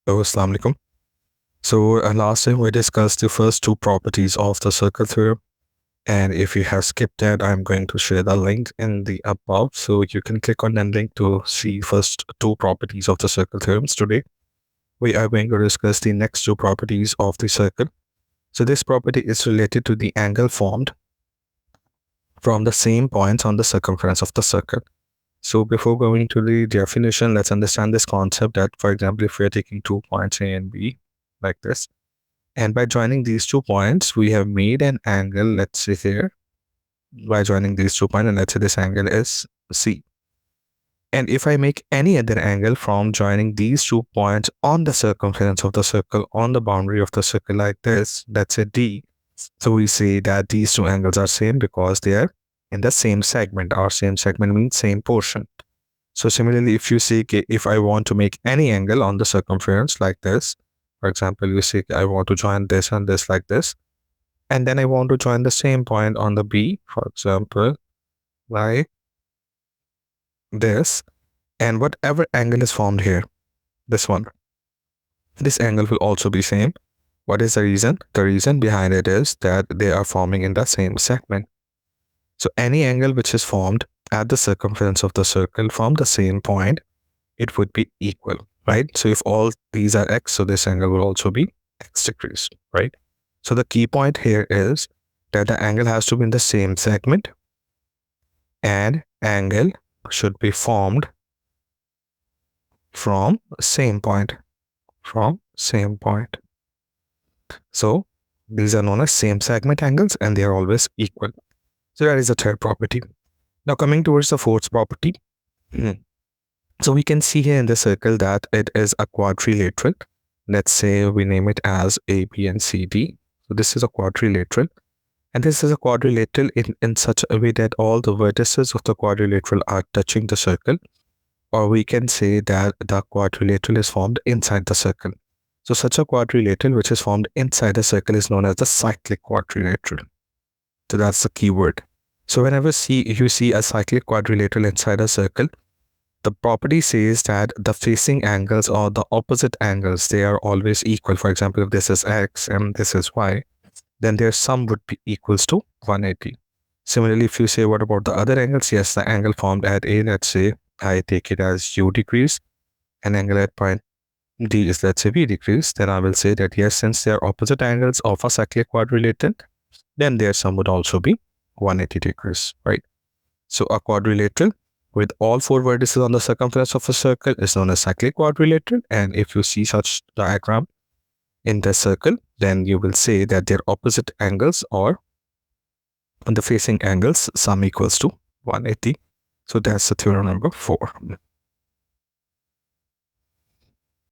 So, Assalamu alaikum. So, last time we discussed the first two properties of the circle theorem. And if you have skipped that, I'm going to share the link in the above. So you can click on that link to see first two properties of the circle theorems. Today, we are going to discuss the next two properties of the circle. So this property is related to the angle formed from the same points on the circumference of the circle. So before going to the definition, let's understand this concept that, for example, if we are taking 2 points A and B like this, and by joining these 2 points, we have made an angle, let's say here, by joining these 2 points, and let's say this angle is C. And if I make any other angle from joining these 2 points on the circumference of the circle, on the boundary of the circle like this, let's say D, so we say that these 2 angles are same because they are in the same segment. Our same segment means same portion. So similarly, if you say, if I want to make any angle on the circumference like this, for example, you say I want to join this and this like this, and then I want to join the same point on the B, for example, like this, and whatever angle is formed here, this one, this angle will also be same. What is the reason? The reason behind it is that they are forming in the same segment. So any angle which is formed at the circumference of the circle from the same point, it would be equal, right? So if all these are x, so this angle will also be x degrees, right? So the key point here is that the angle has to be in the same segment and angle should be formed from same point, So these are known as same segment angles and they are always equal. So that is the third property. Now coming towards the fourth property. So we can see here in the circle that it is a quadrilateral. Let's say we name it as A, B, and C, D. So this is a quadrilateral. And this is a quadrilateral in such a way that all the vertices of the quadrilateral are touching the circle. Or we can say that the quadrilateral is formed inside the circle. So such a quadrilateral which is formed inside the circle is known as the cyclic quadrilateral. So that's the key word. So whenever you see a cyclic quadrilateral inside a circle, the property says that the facing angles or the opposite angles, they are always equal. For example, if this is x and this is y, then their sum would be equals to 180. Similarly, if you say what about the other angles, yes, the angle formed at A, let's say I take it as u degrees, and angle at point D is, let's say, v degrees, then I will say that yes, since they are opposite angles of a cyclic quadrilateral, then their sum would also be 180 degrees, right? So a quadrilateral with all 4 vertices on the circumference of a circle is known as cyclic quadrilateral. And if you see such diagram in the circle, then you will say that their opposite angles or the facing angles sum equals to 180. So that's the theorem number 4.